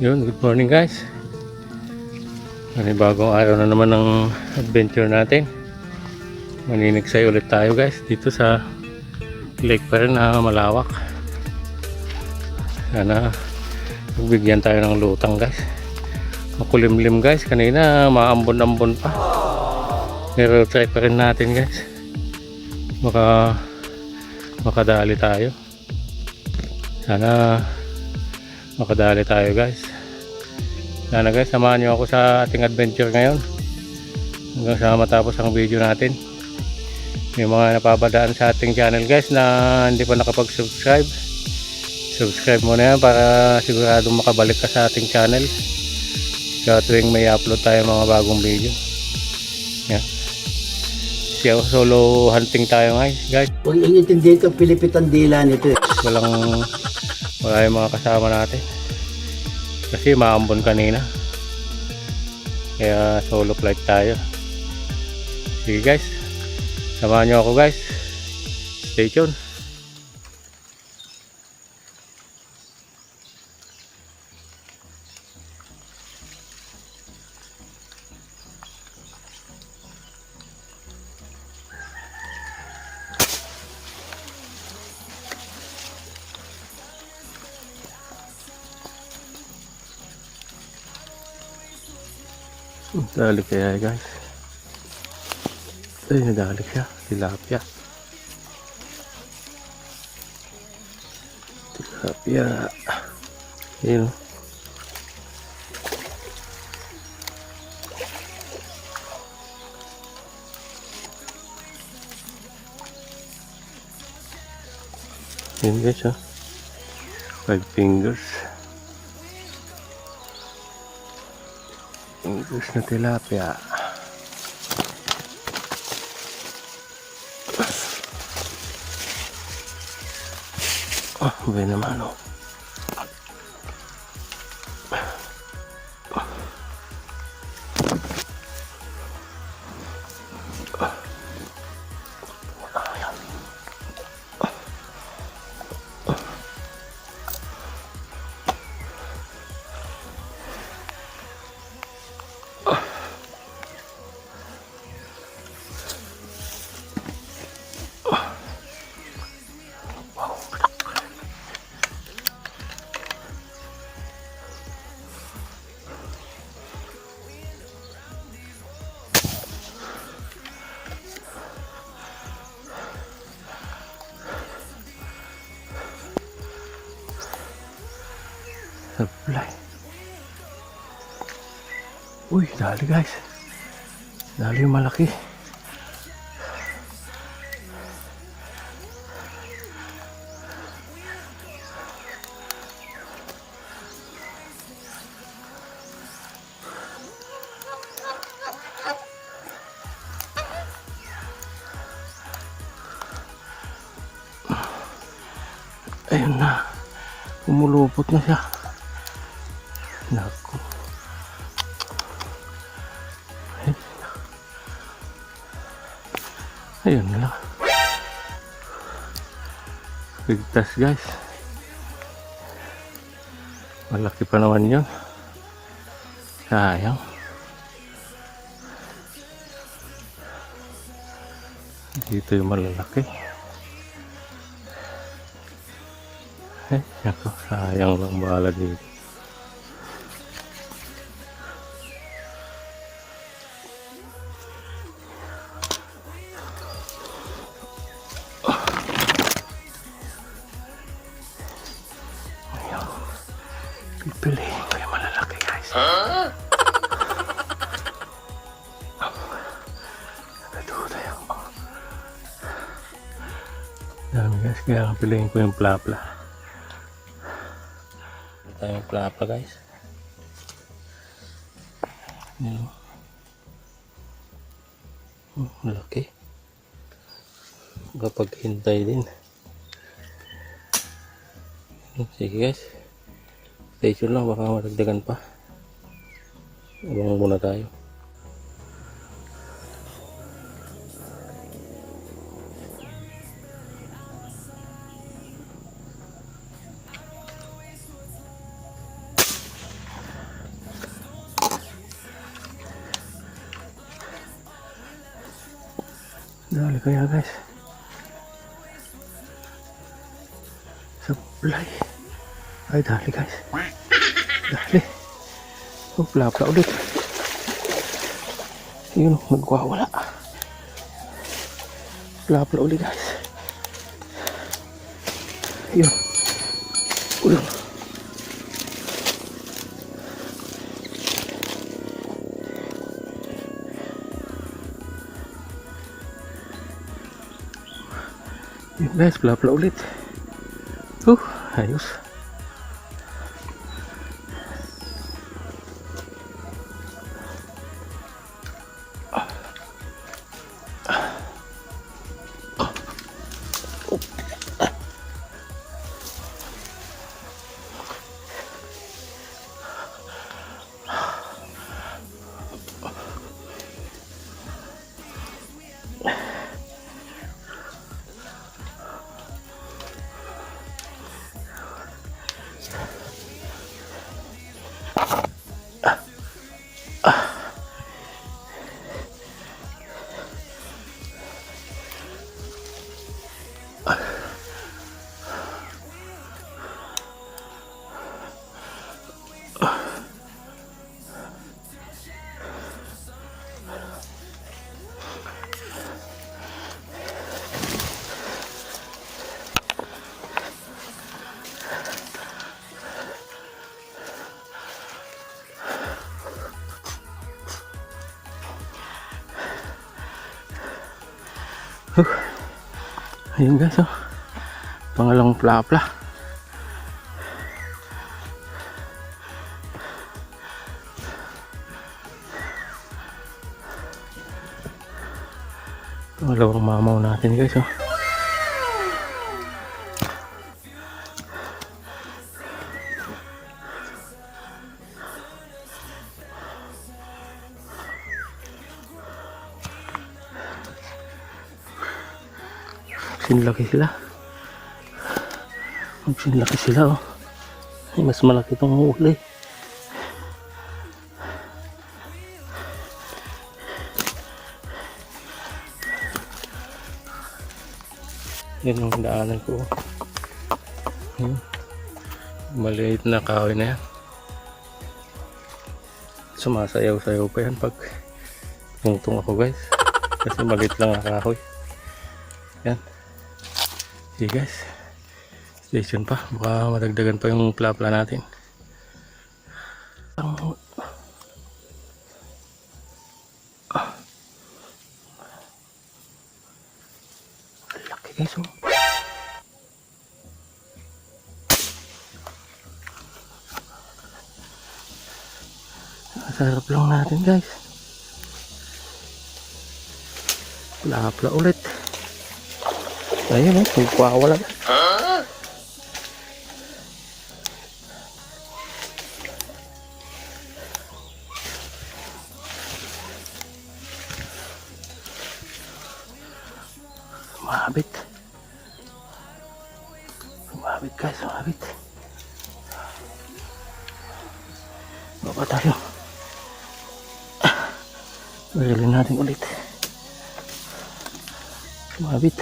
Yun, good morning guys. Bagong araw na naman ng adventure natin. Maninigsay ulit tayo guys dito sa lake pa rin na malawak. Sana magbigyan tayo ng lutang guys. Makulimlim guys, kanina maambon-ambon pa. Pero try pa rin natin guys. Makadali tayo. Sana makadali tayo guys. Sana guys, samahan nyo ako sa ating adventure ngayon hanggang sa matapos ang video natin. May mga napabadaan sa ating channel guys na hindi pa nakapag-subscribe, subscribe mo na yan para siguradong makabalik ka sa ating channel kaya tuwing may upload tayo mga bagong video. Yan. Solo hunting tayo guys. Huwag yung intindihin ko, Pilipitan dila nito. Wala yung mga kasama natin kasi maambon kanina, kaya solo flight tayo. Sige guys, samahan nyo ako guys, stay tuned. Dali kaya guys. Ay, nadali siya. Tilapia. Tilapia. Ayun. Ayun guys ha. 5 fingers. Fingers na tilapia. Buhay naman o. Supply. Uy, dali guys. Dali yung malaki. Ayun na. Umulupot na siya. Naku. Ayun na lang. Bigtas guys. Malaki pa naman yun. Sayang. Dito yung malalaki. Naku, sayang lang bala dito. Pipiliin ko yung malalaki guys. Nagduda yung dami guys, kaya piliin ko yung plapla. Ito yung plapla guys. Yan. Malaki. Kapag hintay din. Sige guys, stay tuned lang, baka madagdagan pa. Abang muna tayo. Dali kaya guys. Sablay. Ay dali guys. Dali. Oh, plapla ulit. Yun, nagwawala. Plapla ulit guys. Yun. Ulang. Yun guys, plapla ulit. Ayos. Ayun guys, oh. Pangalawang plapla. Pangalawang mamaw natin guys, oh. Sinlaki sila. Sinlaki sila, oh. Ay, mas malaki itong huli. Yan yung daanan ko. Maliit na kahoy na yan. Sumasayaw-sayaw pa yan pag tungtong ako guys. Kasi maliit lang ang kahoy. Yan. See guys. Stay tuned pa. Baka madagdagan pa yung plapla natin. Laki guys, oh. Sarap lang natin guys. Plapla ulit. Ayun, nagpawala. Sumabit. Sumabit guys, sumabit. Baba tayo. Bagalin natin ulit. Sumabit.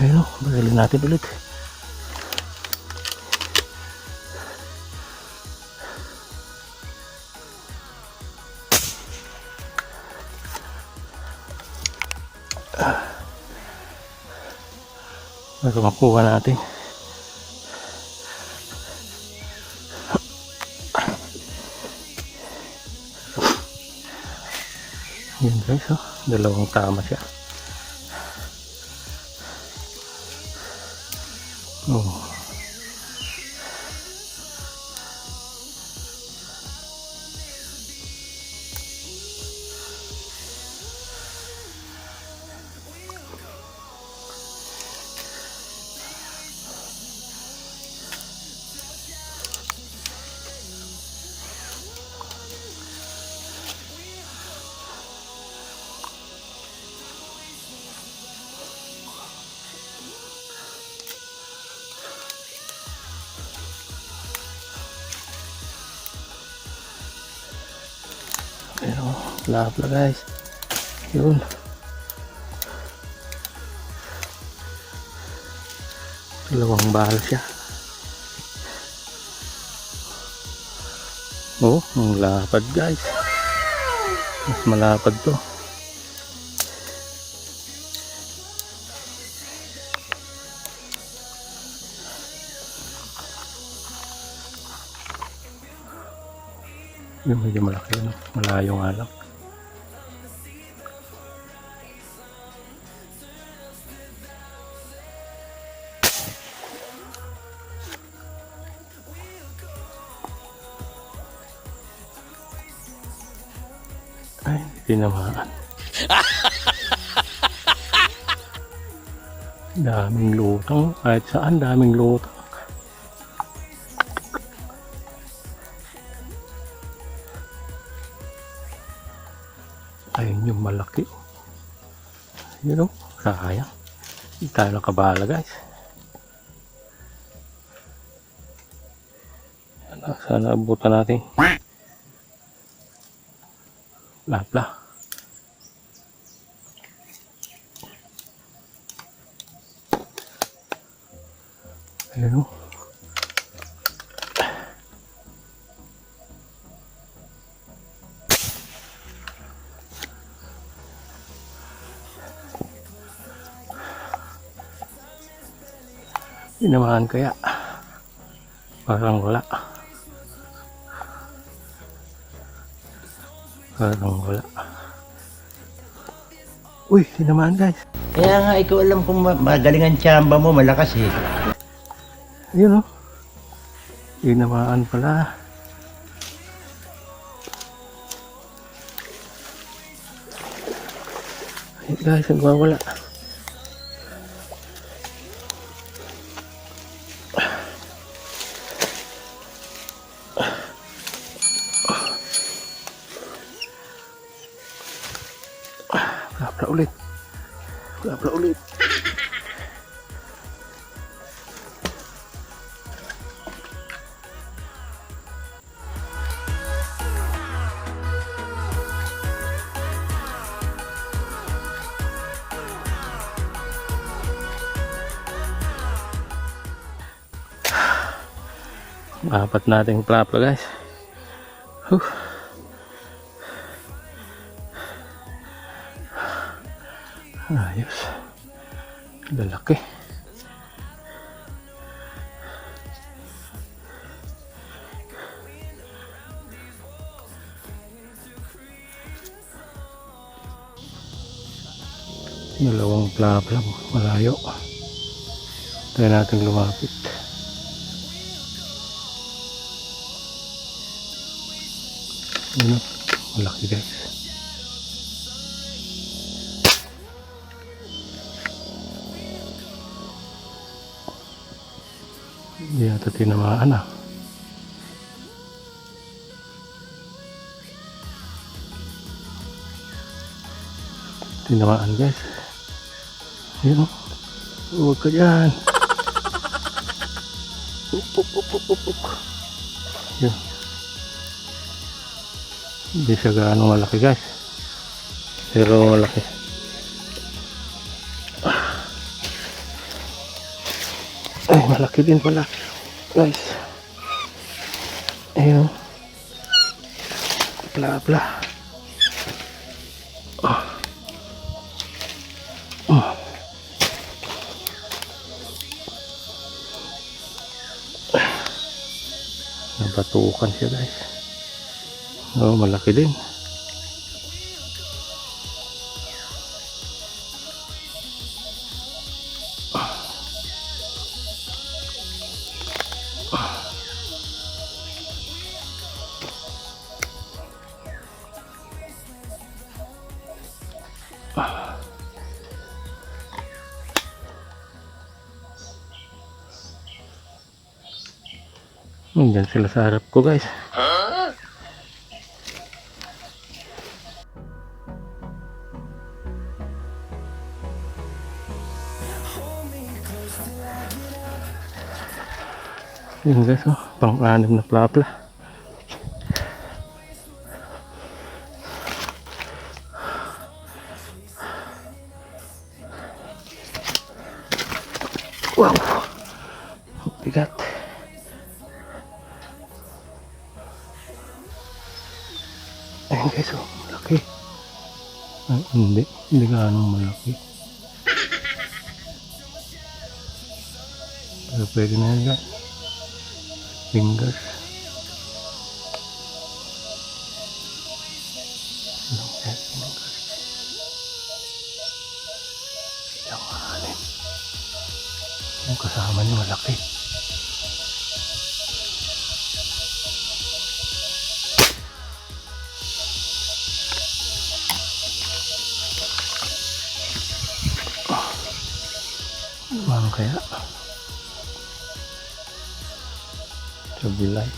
Ayun, bagalin natin ulit. Bago makuha natin. Yan guys, oh. Dalawang tama siya. Oh. Ayan o, lapla guys. Yun. Dalawang bahal siya. Oh, ang lapad guys. Mas malapad to. Yung medyo malaki yun. Malayo nga lang. Ay, tinamaan. Daming lutang. Kahit saan, daming lutang. Ayun yung malaki. Yun o, sayang. Hindi tayo nakabala guys. Sana abutan natin. Lapla. Ayun o. Tinamaan kaya? Parang wala. Parang wala. Uy, tinamaan guys. Kaya nga, ikaw alam kung magaling ang tsamba mo, malakas eh. Yun o. Tinamaan pala. Ay guys, nagwawala. Lapla ulit. Lapla ulit. Apat nating plapla guys. Ayos. Lalaki. Dalawang plapla malayo. Tayo natin lumapit. Ano? Malaki guys. Hindi yata tinamaan ah. Tinamaan guys. Yun o. Huwag ka dyan. Yun. Hindi siya gaano malaki guys. Pero malaki. Ay, malaki din pala guys. Ayun. Bla. Nabatukan siya guys. Oh, malaki din. Diyan sila sa harap ko guys. Yun guys, oh, pang-anim na plapla. Wow! Bigat. Ayan guys, oh, malaki. Ay, hindi gaanong malaki. Pero pwede na yan guys. Fingers. Long head fingers. Yung alin. Yung kasama niya malaki. Ano kaya? Sabilay.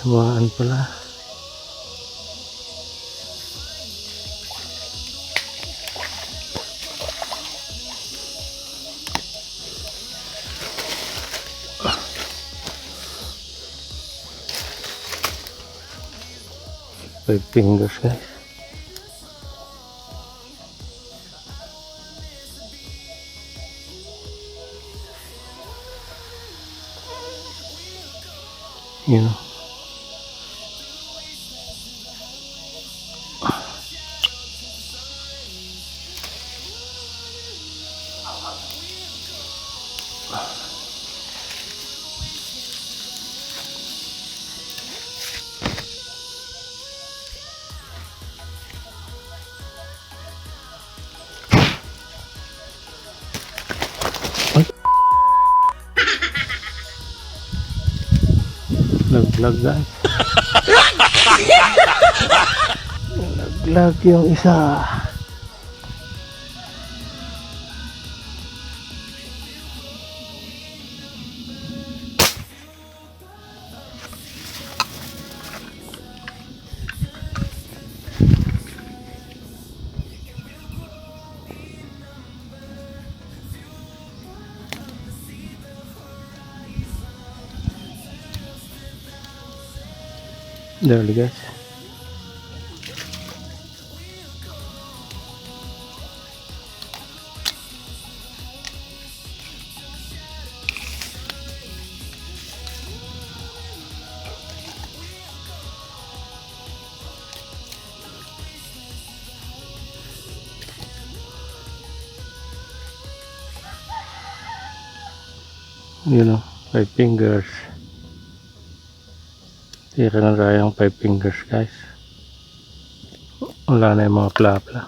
Samaan pala. Five fingers guys. You know. Ay. Naglag guys. Naglag yung isa. There guys. You know, 5 fingers. Tira na tayong 5 fingers guys. Wala na yung mga pla-pla.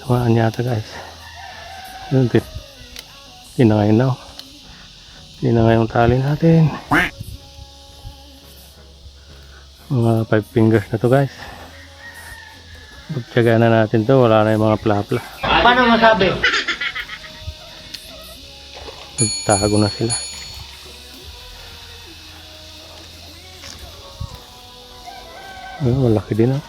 Tamaan yata guys. Yun, tinangay na. Tinangay yung tali natin. Mga 5 fingers na to guys. Pagtsagaan na natin to, wala na yung mga pla-pla. Paano masabi? Nagtago na sila. Malaki din ah.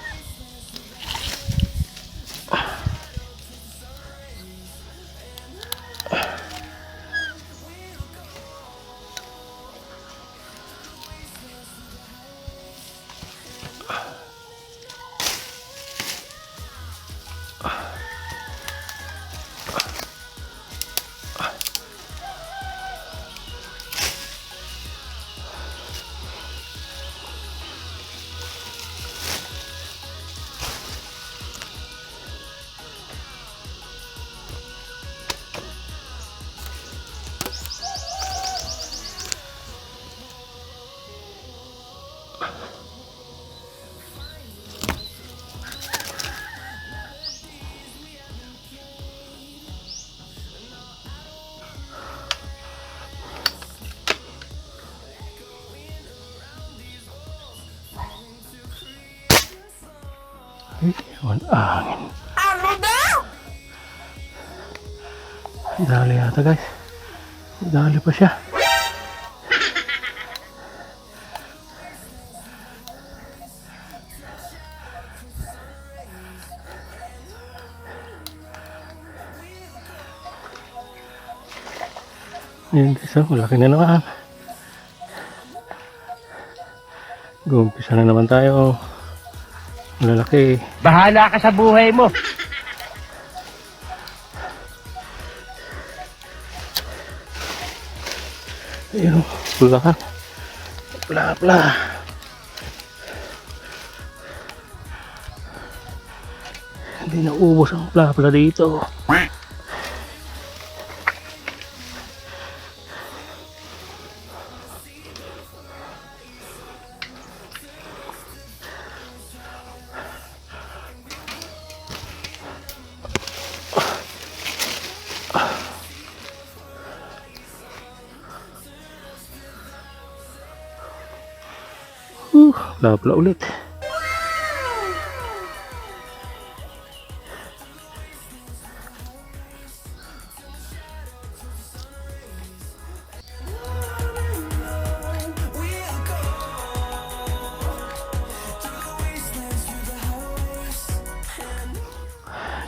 Ay, ang angin. Ano daw? Dali yata guys. Dali pa siya. Ayan guys, oh, malaki na naman. Gumpisa na naman tayo. Malalaki. Bahala ka sa buhay mo. Ayun, pula ka. Pula. Hindi na ubos ang pula dito. Pula ulit.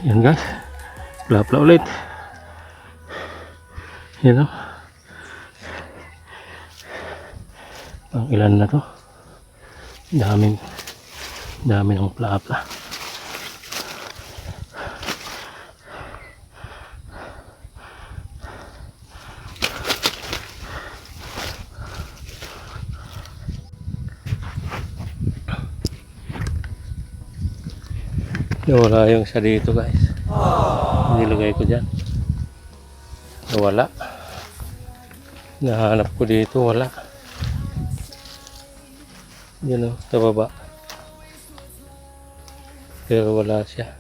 Yan guys, pula ulit. Yan o. Ang ilan na to? Dami ng pula. Wala yung isa dito guys. Nilagay ko dyan. Wala. Nahanap ko dito, wala. Yan o, sa baba. Pero wala siya.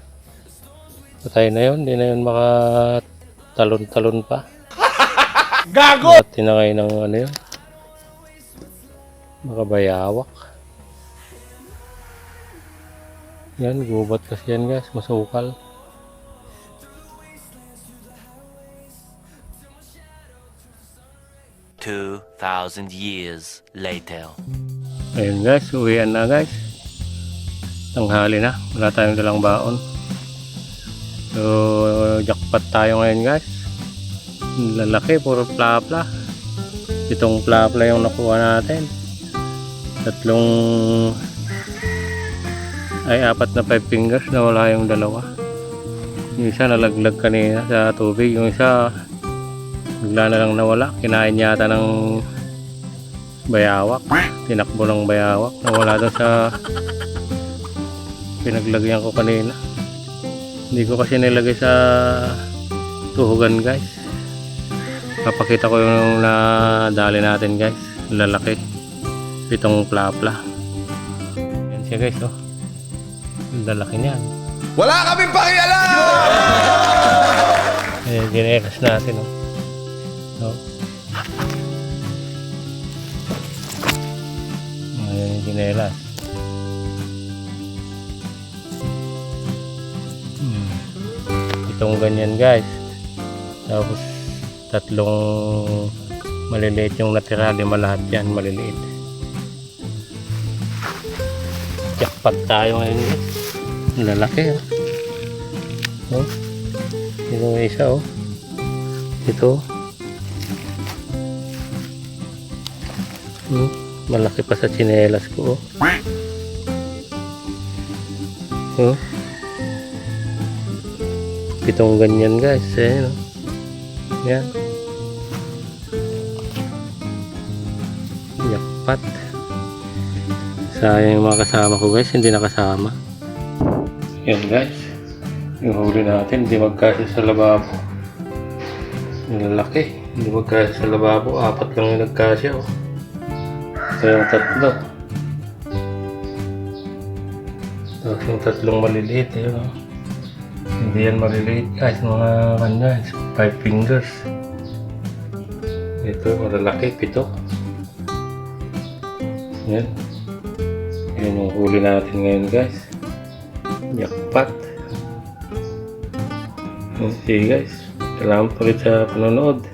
Patay na yun, hindi na yun makatalon-talon pa. Gago! Tinakay ng ano yun. Makabayawak. Yan, gubat kasi yan guys, masukal. $2,000 years later. Ayun guys, uwian na guys. Tanghali na, wala tayong dalang baon. So, jackpot tayo ngayon guys. Lalaki, puro pla-pla. Itong pla-pla yung nakuha natin. Apat na 5 fingers na wala yung dalawa. Yung isa nalaglag kanina sa tubig, yung isa bigla na lang nawala. Kinain yata ng bayawak, tinakbo ng bayawak, nawala doon sa pinaglagyan ko kanina. Hindi ko kasi nilagay sa tuhugan guys. Papakita ko yung nadali natin guys, lalaki, pitong pla-pla. Yan siya guys, oh. Lalaki niyan. Wala kaming pakialam! Ayan, ginelas natin, oh. Oh. Ayan yung ginelas. Itong ganyan guys. Tapos tatlong maliliit yung natira, 5 lahat yan maliliit. Jackpot tayo ngayon guys. Lalaki, oh. Ito may isa, oh. Ito. Malaki pa sa tsinelas ko, oh. Oh. Pitong ganyan guys, ayan, oh. Yan. Jackpot. Sayang yung mga kasama ko guys, hindi nakasama. Yan guys, yung huli natin hindi magkasya sa lababo. Yung lalaki, hindi magkasya sa lababo, 4 lang yung nagkasya, oh. Ito yung 3. Tapos yung 3 maliliit, yun, oh. Hindi yan maliliit guys, mga guys, 5 fingers. Ito malalaki, 7. Yan. Yan yung huli natin ngayon guys. Jackpot. Okay guys, salamat ulit sa panonood.